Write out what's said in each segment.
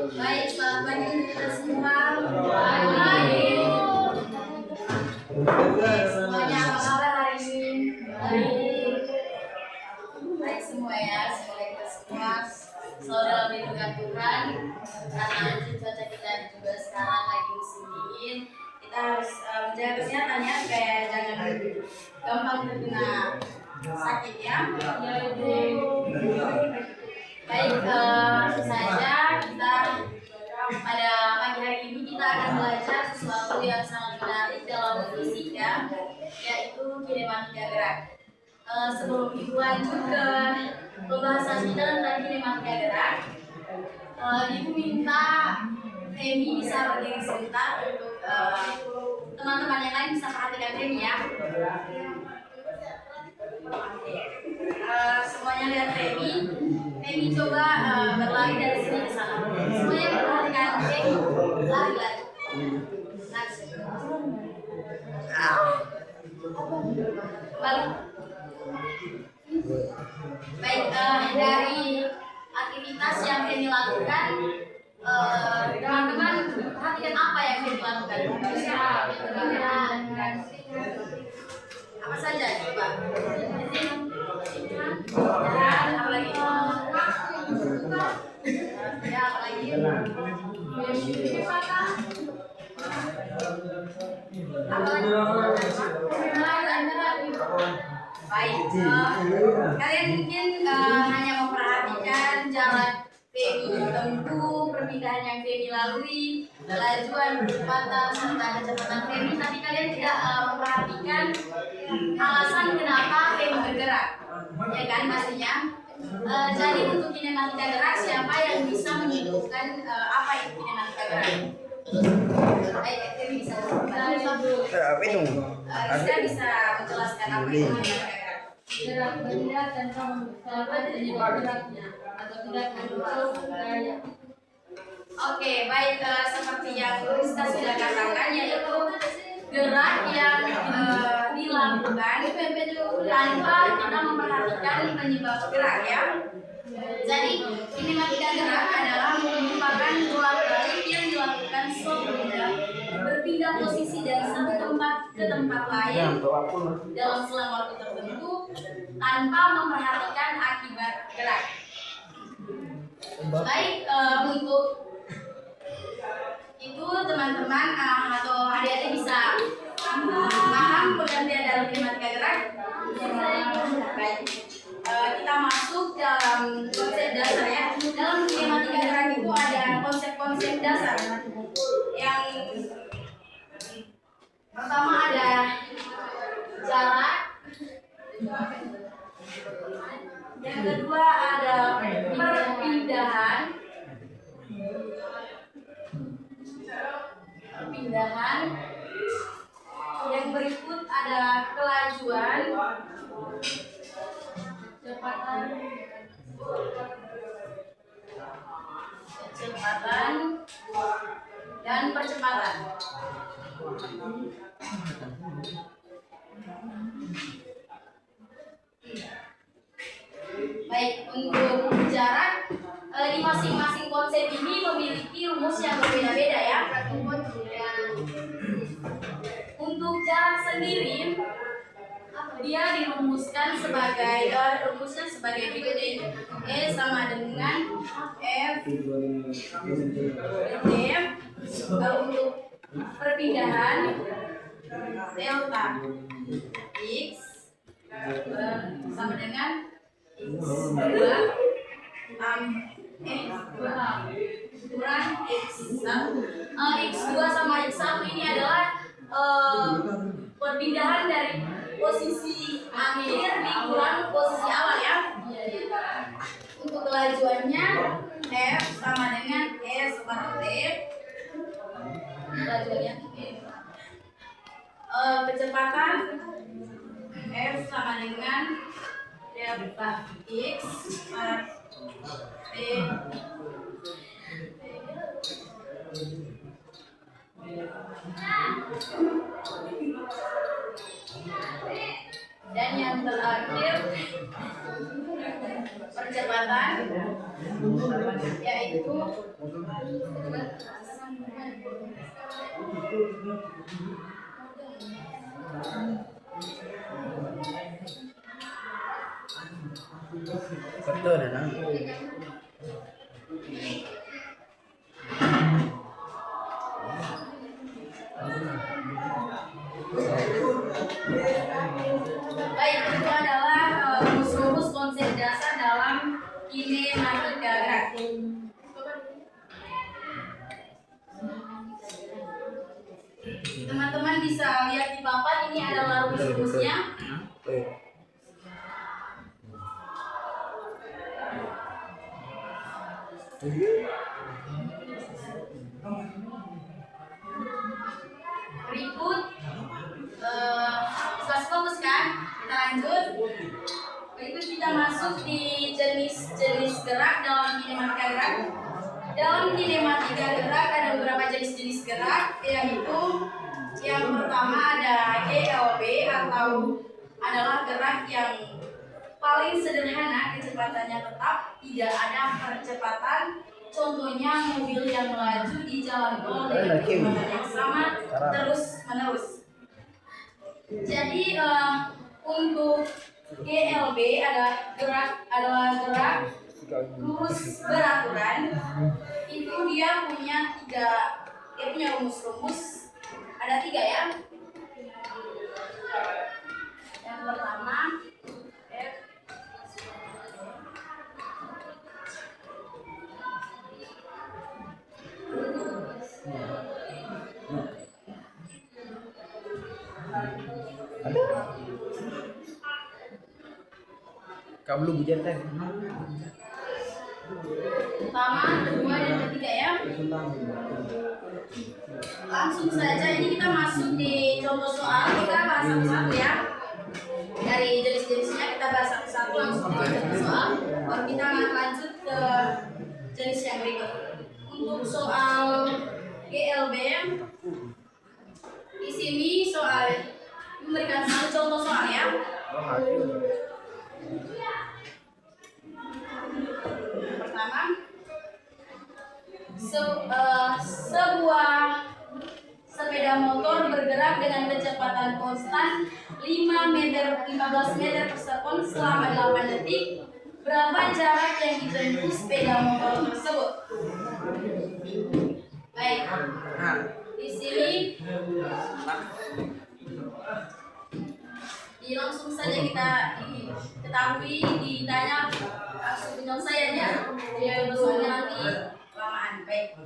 Baik, selamat pagi kita semua. Baik. Semuanya apa kabar hari ini? Baik. Baik semua ya, semoga kita semua selalu dalam lindungan Tuhan. Karena cuaca kita juga sekarang lagi musim dingin, kita harus menjaga kesehatan ya, supaya jangan gampang terkena sakit ya. Baik, saja kita pada pagi hari ini kita akan belajar sesuatu yang sangat menarik dalam fisika, yaitu kinematika gerak. Sebelum Ibu lanjut ke pembahasan kita tentang kinematika gerak, Ibu minta Femi bisa berdiri sebentar untuk teman-teman yang lain bisa perhatikan Femi ya. Semuanya lihat Femi. Femi coba berlari dari sini ke sana. Semuanya perhatikan Femi. Lari. Balik. Baik, dari aktivitas yang Femi lakukan, teman-teman perhatikan apa yang Femi lakukan. Apa saja coba. Dan apa lagi? Ya, apa lagi? Baik, kalian mungkin hanya memperhatikan jarak Femi tempuh, perpindahan yang Femi lalui, kelajuan, kecepatan, serta kecepatan Femi, tapi kalian tidak memperhatikan alasan kenapa Femi bergerak, ya kan pastinya. Jadi untuk kinematika gerak, siapa yang bisa menunjukkan apa itu kinematika gerak? Femi bisa bisa menjelaskan apa itu kinematika gerak? Gerak benda tanpa membutuhkan penyebab geraknya atau tidak mendukung gaya. Oke, baik, seperti yang kita sudah katakan, yaitu gerak yang dilakukan tanpa kita memperhatikan penyebab gerak ya. Jadi kinematika gerak adalah merupakan bolak-balik yang dilakukan suatu benda berpindah posisi dari satu tempat ke tempat lain dalam selang waktu tertentu tanpa memperhatikan akibat gerak. Baik, untuk itu teman-teman atau adik-adik bisa paham pengertian dalam kinematika gerak? Baik, kita masuk dalam konsep dasar ya. Dalam kinematika gerak itu ada konsep-konsep dasar. Yang pertama ada jarak, yang kedua ada perpindahan, yang berikut ada kelajuan, kecepatan dan percepatan. Baik, untuk jarak di masing-masing konsep ini memiliki rumus yang berbeda-beda ya. Untuk jarak sendiri, dia dirumuskan sebagai rumusnya sebagai berikut ini. E sama dengan F D. Kalau untuk perpindahan, delta X sama dengan X2 kurang X1. X2 sama X1 ini adalah perpindahan dari posisi akhir dikurang posisi awal ya. Untuk kelajuannya F sama dengan S per T. Kelajuannya kecepatan F sama dengan delta X per T. Dan yang terakhir percepatan kecepatan, yaitu betul ya. baik, itu adalah rumus-rumus konsep dasar dalam kinematika gerak. Teman-teman bisa lihat di papan, ini adalah rumus-rumusnya. Berikut fokus kan? Kita lanjut. Berikut kita masuk di jenis-jenis gerak dalam kinematika gerak. Dalam kinematika gerak ada beberapa jenis-jenis gerak, yaitu yang pertama ada GLB atau adalah gerak yang paling sederhana, kecepatannya tetap, tidak ada percepatan. Contohnya mobil yang melaju di jalan tol dengan kecepatan yang sama terus menerus. Jadi untuk GLB adalah gerak lurus beraturan. Itu dia punya rumus-rumus. Ada 3 ya. Yang pertama F. Kau belum hujan kan? Pertama, kedua, dan ketiga ya. Langsung saja ini kita masuk di contoh soal. Kita bahas satu-satu ya. Dari jenis-jenisnya kita bahas satu-satu langsung di contoh soal. Baru kita lanjut ke jenis yang berikut. Untuk soal GLB, di sini soal memberikan satu contoh soal ya. Pertama, sebuah sepeda motor bergerak dengan kecepatan konstan 15 meter per sekon selama 8 detik. Berapa jarak yang ditempuh sepeda motor tersebut? Baik, di sini langsung saja kita ketahui, ditanya langsung penyelesaiannya. Dia soalnya nanti kelamaan. Baik.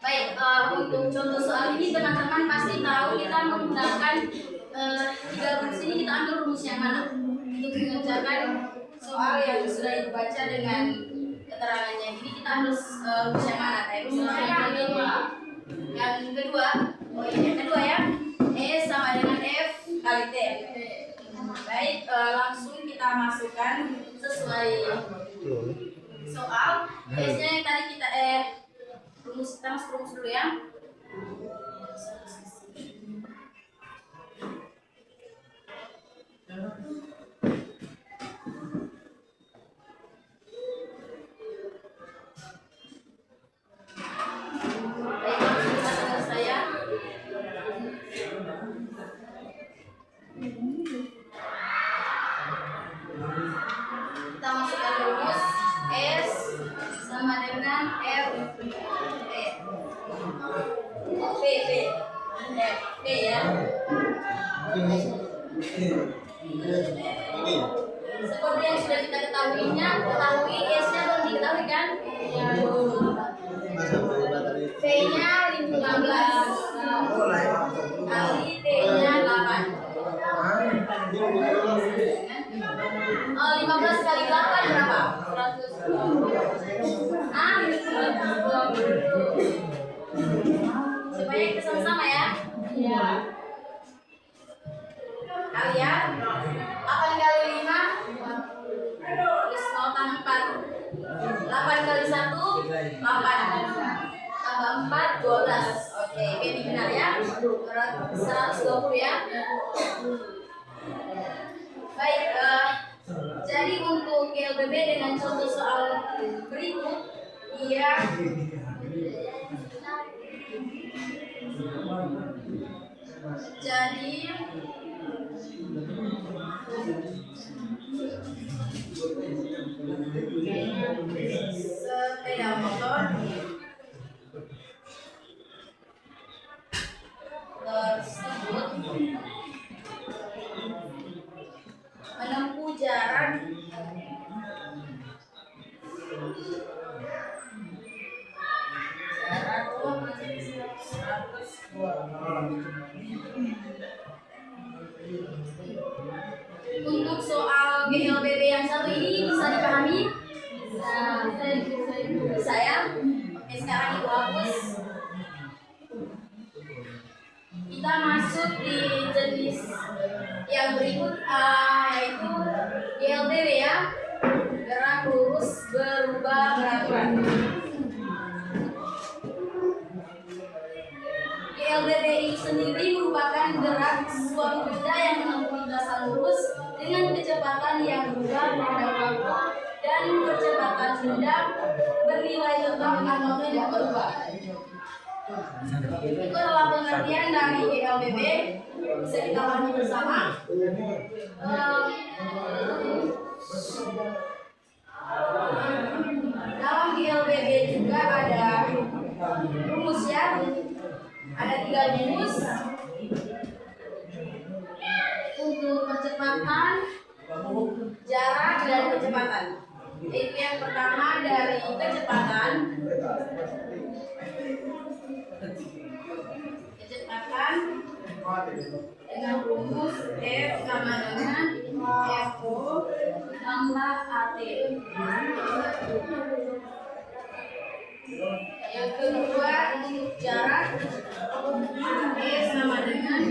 Baik, untuk contoh soal ini teman-teman pasti tahu kita menggunakan 3 rumus ini. Kita ambil rumus yang mana untuk mengerjakan soal yang sudah dibaca dengan keterangannya. Jadi kita harus rumus yang mana? Yang kedua, yang kedua ya, E sama dengan F kali T. Baik, langsung kita masukkan sesuai soal. S-nya yang tadi kita rumus, kita masuk rumus dulu ya. Kita masukkan rumus S sama dengan F P ya. Seperti yang sudah kita ketahui, S-nya belum diketahui kan? P-nya 15 kali T-nya 8. 15 kali 8 berapa? 120. Supaya kita sama-sama ya. Iya. Kalian 8 kali 5 plus 0 tambah 4. 8 kali 1 8 tambah 4 12. Oke, ini benar ya. 120 ya. Baik, jadi untuk GLBB dengan contoh soal berikut dia jadi sepeda motor tersebut menempuh jarak untuk soal GLBB yang satu ini bisa dipahami? Bisa ya? Oke, sekarang Ibu hapus. Kita masuk di jenis yang berikut, yaitu GLBB ya, gerak lurus berubah beraturan. GLBB ini sendiri merupakan gerak suatu benda yang menempuh lintasan lurus dengan kecepatan yang berubah pada waktu dan kecepatan benda bernilai tetap atau tidak berubah. Itu adalah pengertian dari GLBB. Bisa kita pahami bersama. Dalam GLBB juga ada rumus ya. Ada 3 rumus untuk percepatan, jarak, dan kecepatan. Itu yang pertama dari kecepatan. Dengan rumus F sama dengan FO tambah AT. Yang kedua untuk jarak, E sama dengan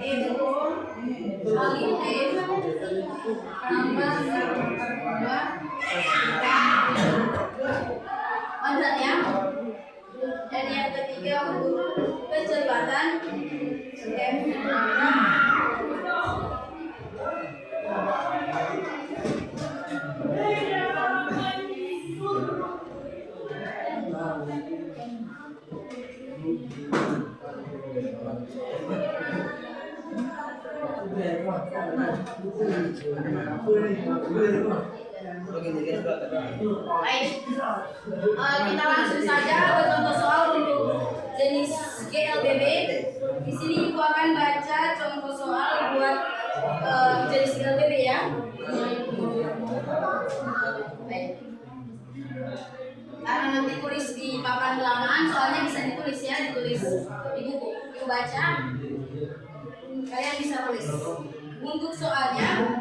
FO kali T tambah 2 Mandat ya. Dan yang ketiga untuk kecepatan F Baik, kita langsung saja ke contoh soal untuk jenis GLBB. Di sini Ibu akan baca contoh soal buat jenis GLBB ya. Baik. Karena nanti tulis di papan belakang, soalnya bisa ditulis ya, ditulis di buku. Ibu baca, kalian bisa tulis. Untuk soalnya,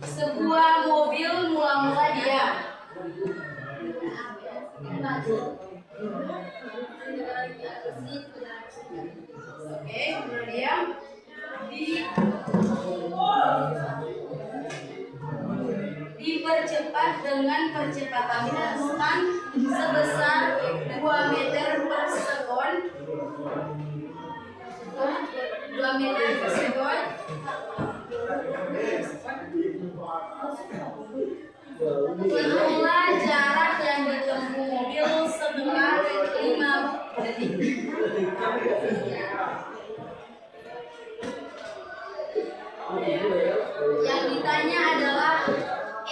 sebuah mobil mula-mula diam. Oke, diam. Dipercepat dengan percepatan konstan sebesar 2 meter per sekon. 2 meter per sekon. Hitunglah jarak yang ditempuh mobil setengah 5 detik. Yang ditanya adalah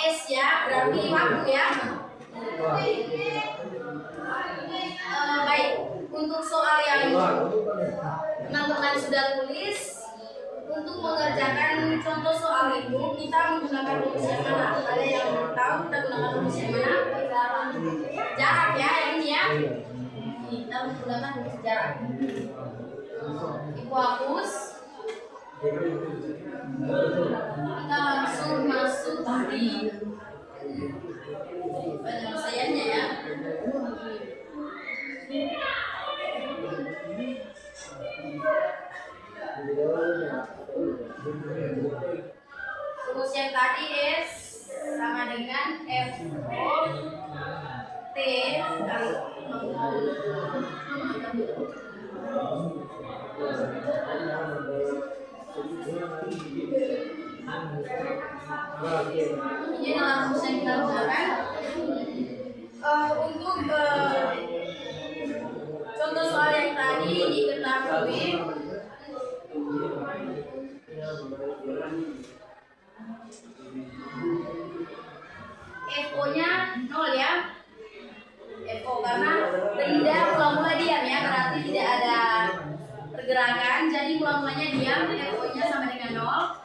S ya, berarti waktu ya. Baik, untuk soal yang teman-teman sudah tulis, untuk mengerjakan contoh soal itu kita menggunakan rumus yang mana? Ada yang tahu kita gunakan rumus yang mana? Jarak ya, yang ini ya. Kita menggunakan rumus jarak. Ibu hapus. Kita langsung masuk di penyelesaiannya ya. Rumus yang tadi S sama dengan F T kali ini adalah rumus yang kita gunakan untuk contoh soal yang tadi diketahui FO-nya 0 ya. FO karena tidak mula-mula diam ya, berarti tidak ada pergerakan, jadi mula-mulanya diam, FO-nya sama dengan 0.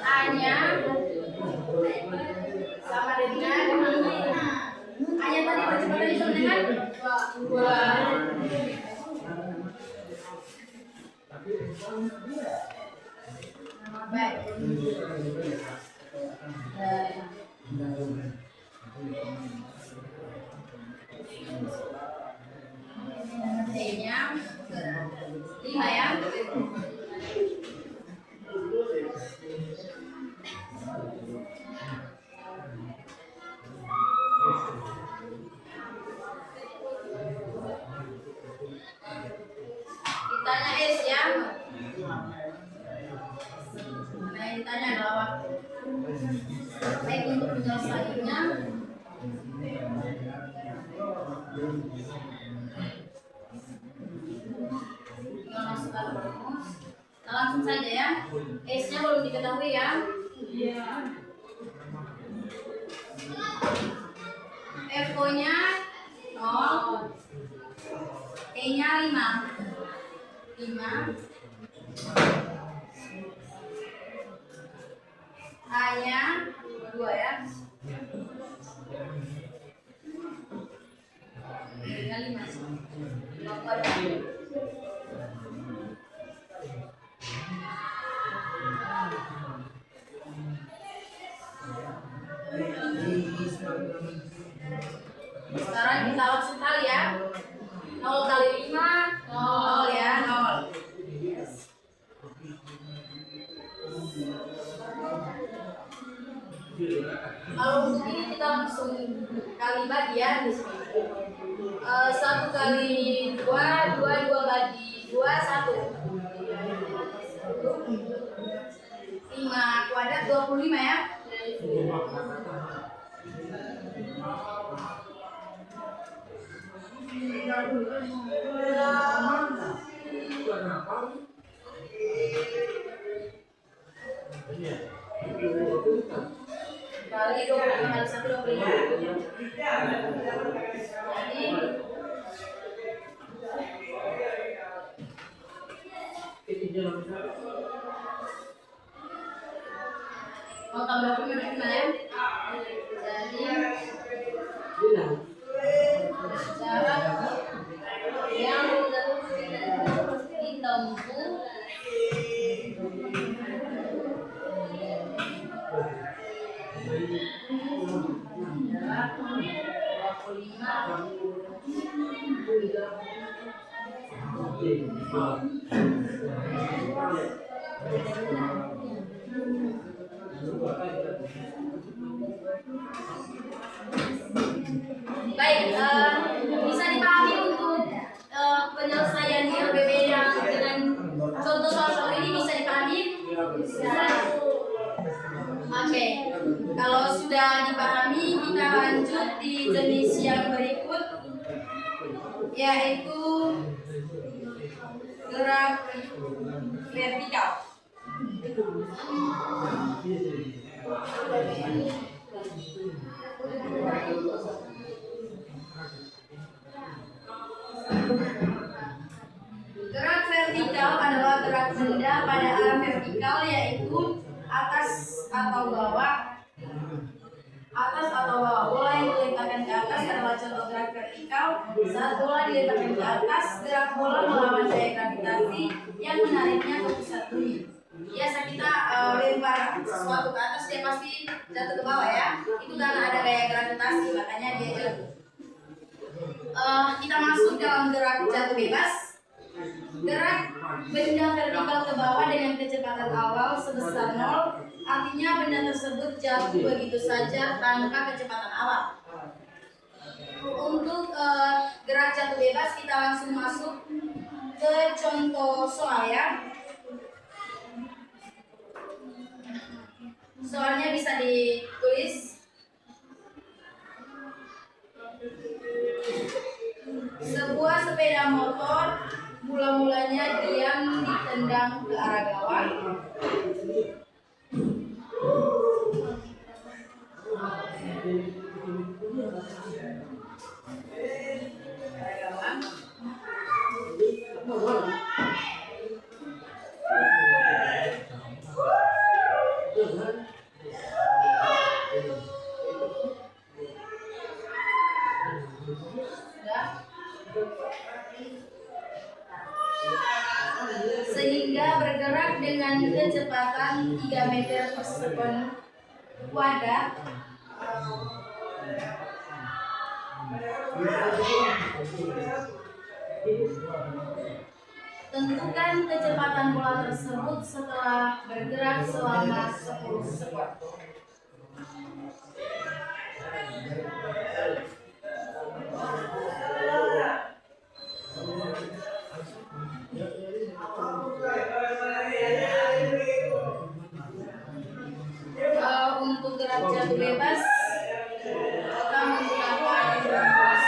A-nya sama dengan A-nya tadi percepatan sama dengan 2. Baik. D-nya 5 ya. Ditanya S ya. Nah, ditanya adalah waktu. Baik, untuk penyelesaiannya masukkan rumus. Nah, langsung saja ya. S-nya belum diketahui ya. FO-nya 0, T-nya 5, A-nya 2 ya. Tinggal 5. Sekarang kita langsung kali ya. 0 kali 5, 0 ya, 0. Kalau untuk ini kita langsung kali bagi ya di sini. 1 kali 2, 2 bagi 2, 1. 5 kuadrat 25 ya. Kali 25 kali 1, 25. Jadi mau tambah gimana ya? Jadi jarak yang ditempuh jarak 25. Baik, bisa dipahami untuk penyelesaiannya berbeda dengan contoh soal ini bisa dipahami? Bisa. Oke, kalau sudah dipahami, kita lanjut di jenis yang berikut, yaitu gerak vertikal. Gerak vertikal adalah gerak benda pada arah vertikal, yaitu atas atau bawah. Atas atau bawah. Bola yang diletakkan ke atas adalah contoh gerak vertikal. Saat bola diletakkan ke atas, gerak bola melawan gaya gravitasi yang menariknya ke pusat bumi. Biasa kita lempar sesuatu ke atas, dia pasti jatuh ke bawah ya. Itu karena ada gaya gravitasi, makanya dia jatuh. Kita masuk dalam gerak jatuh bebas. Gerak benda vertikal ke bawah dengan kecepatan awal sebesar 0, artinya benda tersebut jatuh begitu saja tanpa kecepatan awal. Untuk gerak jatuh bebas, kita langsung masuk ke contoh soal ya. Soalnya bisa ditulis. Sebuah sepeda motor mula-mulanya diam ditendang ke arah gawang. Sehingga bergerak dengan kecepatan 3 meter per sekon kuadrat. Tentukan kecepatan bola tersebut setelah bergerak selama 10 sekon. Untuk gerak jatuh bebas, kita menggunakan rumus.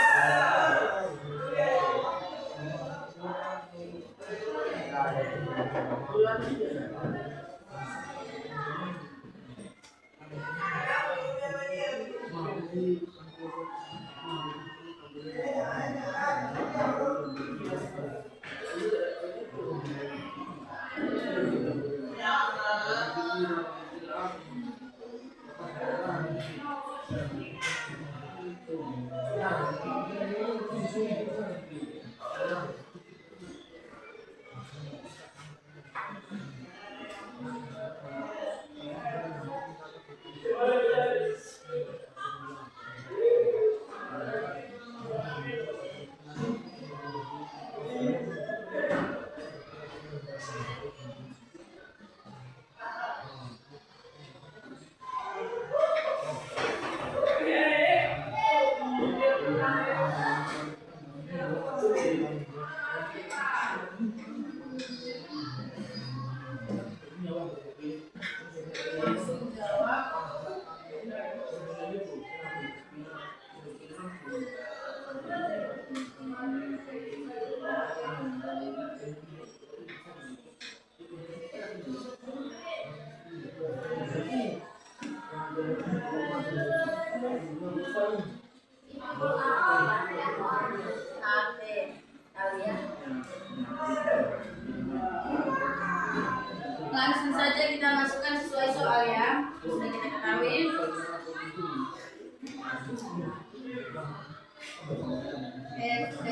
Langsung saja kita masukkan sesuai soal ya. Sudah kita ketahui. Ft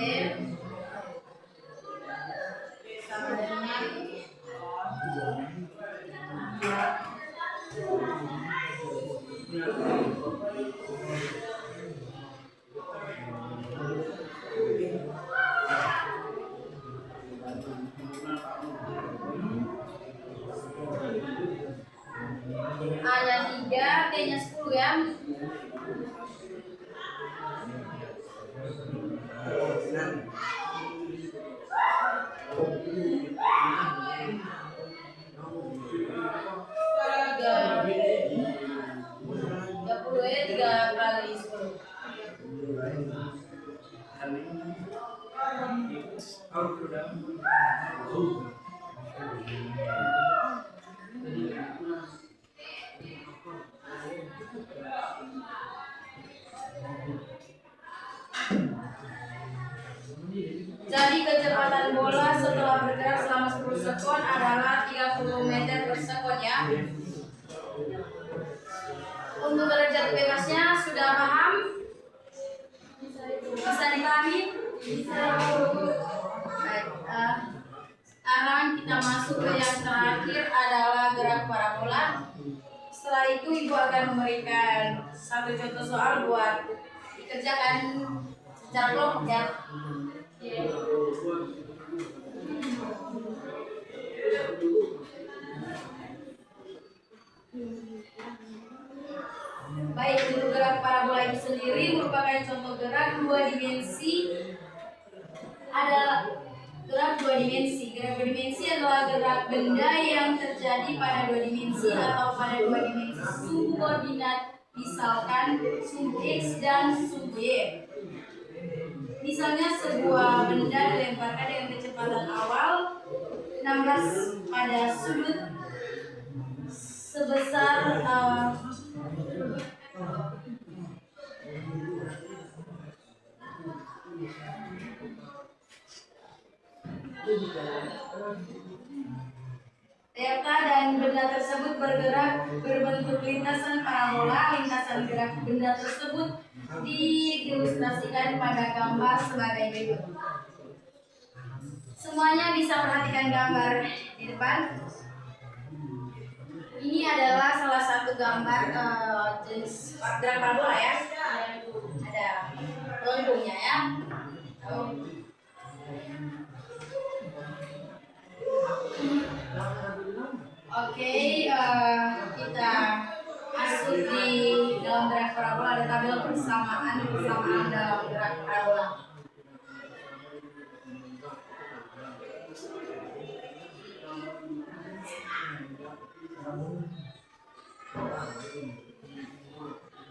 sama dengan A-nya 3, T-nya 10 ya. Jadi kecepatan bola setelah bergerak selama 10 sekon adalah 30 meter per sekon ya. Untuk derajat bebasnya sudah paham? Bisa dipahami? Bisa. Baik. Sekarang kita masuk ke yang terakhir adalah gerak parabola. Setelah itu ibu akan memberikan satu contoh soal buat dikerjakan secara kelompok ya. Baik, untuk gerak parabola itu sendiri merupakan contoh gerak dua dimensi. Ada gerak dua dimensi. Gerak dua dimensi adalah gerak benda yang terjadi pada dua dimensi atau pada dua dimensi sumbu koordinat, misalkan sumbu x dan sumbu y. Misalnya sebuah benda dilemparkan dengan kecepatan awal 16 pada sudut sebesar delta dan benda tersebut bergerak berbentuk lintasan parabola. Lintasan gerak benda tersebut diilustrasikan pada gambar sebagai berikut. Semuanya bisa perhatikan gambar di depan. Ini adalah salah satu gambar jenis gerak parabola ya. Ada lengkungnya ya. Oke, kita masuk di dalam gerak parabola. Ada tabel persamaan dalam gerak parabola.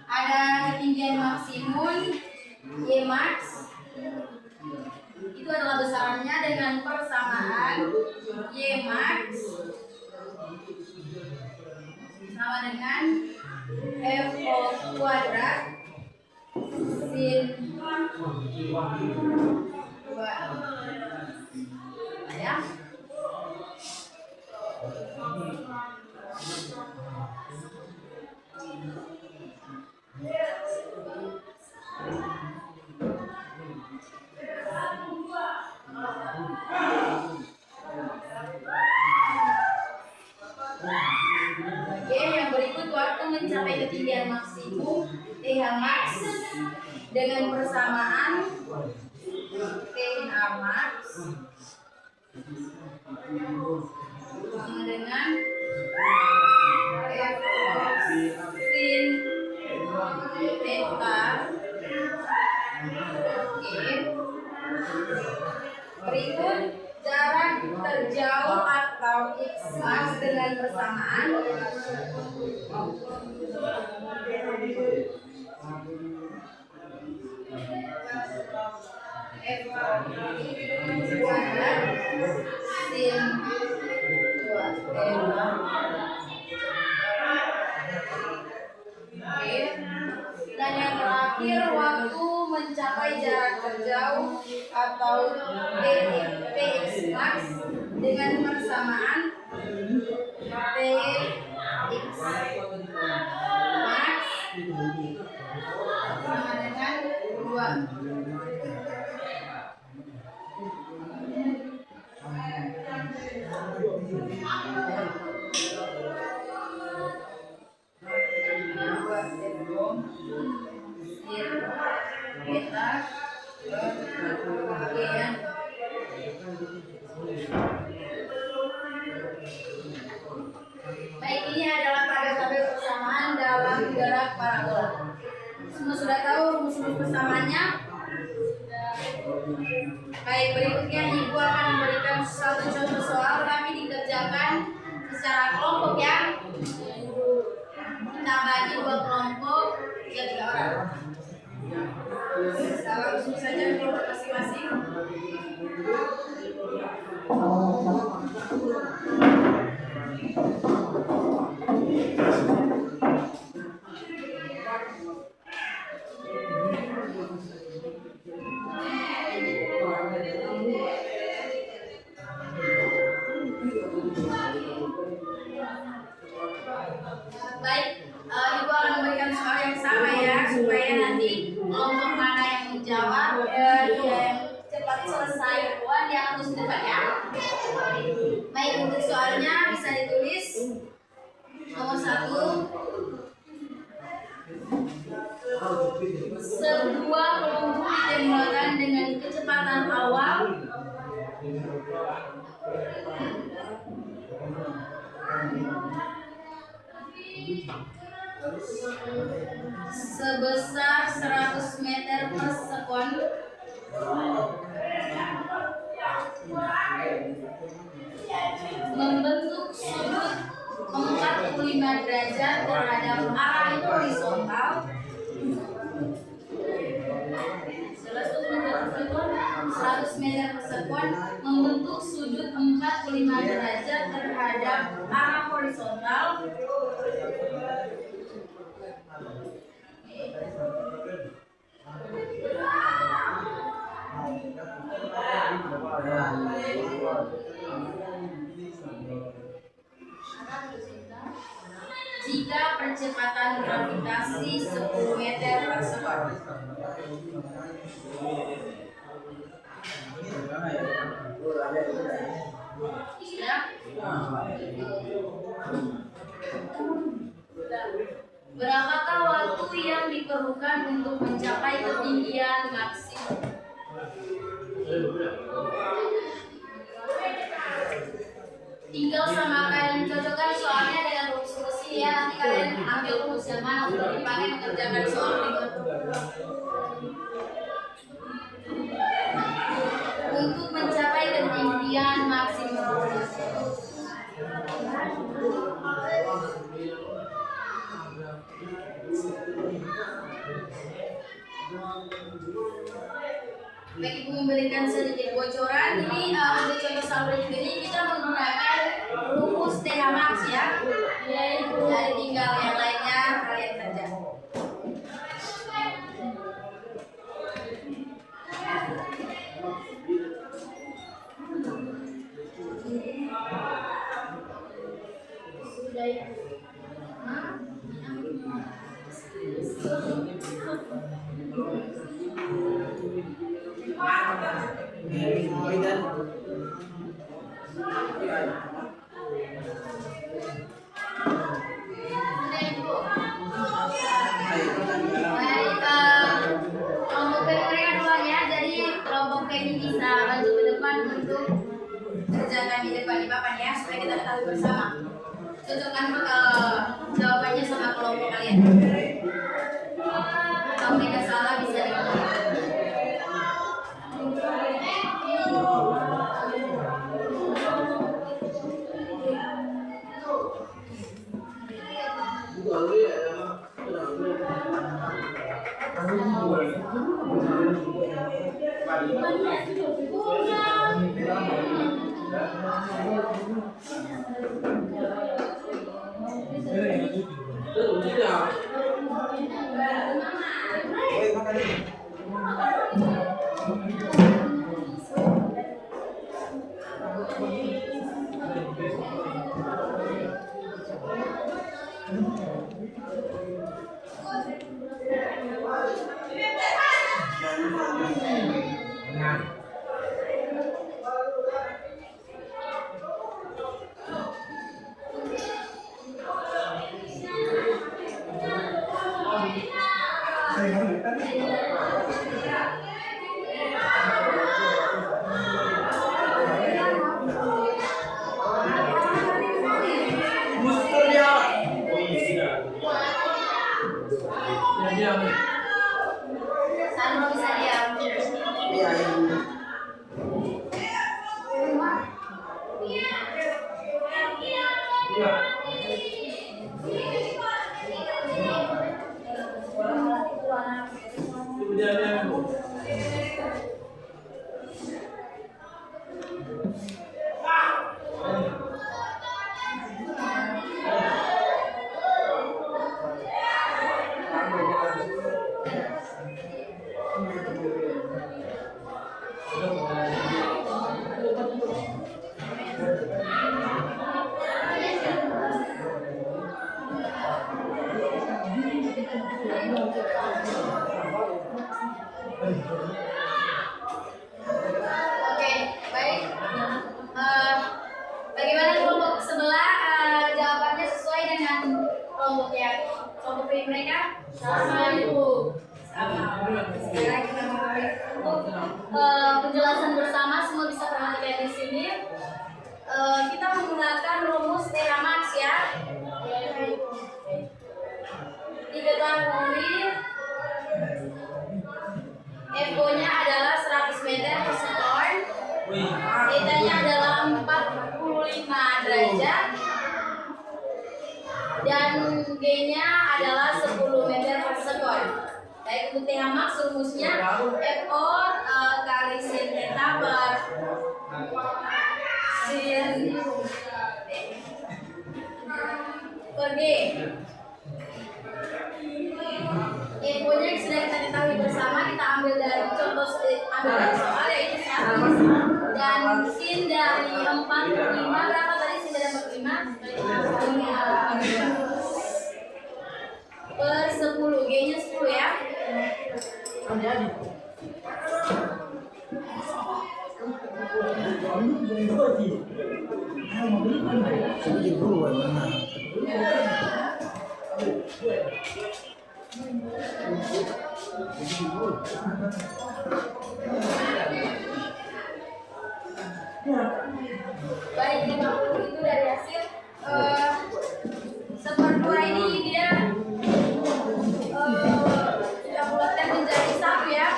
Ada ketinggian maksimum Y max, itu adalah besarannya dengan persamaan Y max sama dengan F kuadrat sin 2 ya. Yang berikut waktu mencapai ketinggian maksimum TH max dengan persamaan TH max sama dengan F sin theta. Oke. Berikut jarak terjauh atau x max dengan persamaan F kuadrat sin 2 theta. Oke. Dan yang terakhir waktu mencapai jarak terjauh atau Tx max dengan persamaan Tx max sama dengan 2. Baik, ini adalah tabel persamaan dalam gerak parabola. Semua sudah tahu rumus-rumus persamaannya? Baik, berikutnya ibu akan memberikan satu contoh soal tapi dikerjakan secara kelompok ya. Kita bagi 2 kelompok 3 orang. Langsung saja kelompok masing-masing. Baik, Ibu akan memberikan soal yang sama ya, supaya nanti kelompok mana yang menjawab yang cepat selesai duluan yang harus depan ya. Baik, untuk soalnya bisa ditulis nomor 1. Sebuah peluru ditembakkan dengan kecepatan awal sebesar 100 meter per sekon membentuk sudut 45 derajat terhadap arah horizontal. 100 meter per sekon membentuk sudut 45 derajat terhadap arah horizontal. Jika percepatan gravitasi 10 meter per sekon. Berapakah waktu yang diperlukan untuk mencapai ketinggian maksimum? Tinggal sama kalian cocokkan soalnya dengan rumus ini ya. Nanti kalian ambil rumus yang mana untuk dipakai mengerjakan soal berikut. Untuk mencapai ketinggian maksimum. Baik, Ibu memberikan sedikit bocoran. Ini untuk contoh soal berikut ini kita menggunakan rumus TH Max ya. Jadi tinggal yang lainnya kalian kerja. Sudah ya. Kerjakan di depan di papan ya, supaya kita ketahui bersama. Cocokkan jawabannya sama kelompok kalian. Kalau mereka salah bisa dikontrol. Sandro bisa diam. Oke, baik. Bagaimana kelompok sebelah jawabannya sesuai dengan kelompok yang kelompok B mereka? Sama Ibu. Sama. Sekarang kita mulai untuk penjelasan bersama, semua bisa perhatikan di sini. Kita menggunakan rumus TH Max ya. Diketahui FO-nya adalah 100 meter per sekon. Θ-nya adalah 45 derajat. Dan G-nya adalah 10 meter per sekon. Baik, untuk TH Max rumusnya FO kali sin theta per sin per G. FO-nya yang sudah kita ketahui bersama, kita ambil dari contoh soal yaitu 100 dan sin dari 45 berapa tadi sin dari 45 per 10, G-nya 10 ya. Baik, 50 itu dari hasil seperdua ini dia kita bulatkan menjadi 1 ya.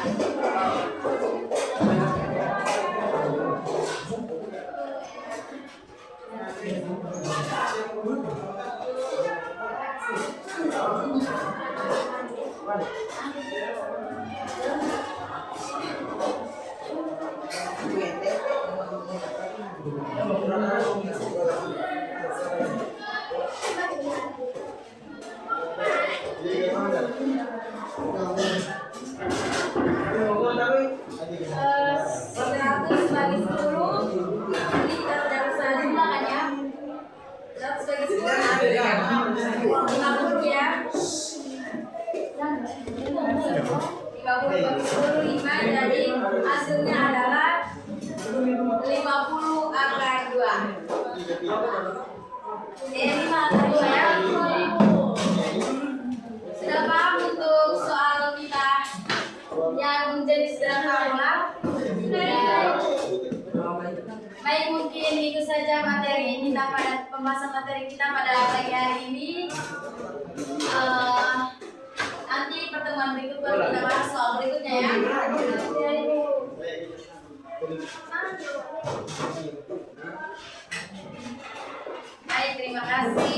Jadi hasilnya adalah 50 akar 2. 5 akar 2 ya. Sudah paham untuk soal kita yang menjadi sederhana? Baik, mungkin itu saja materi kita pada pembahasan materi kita pada pagi hari ini. Nanti pertemuan berikut baru kita bahas soal berikutnya ya. Baik, terima kasih.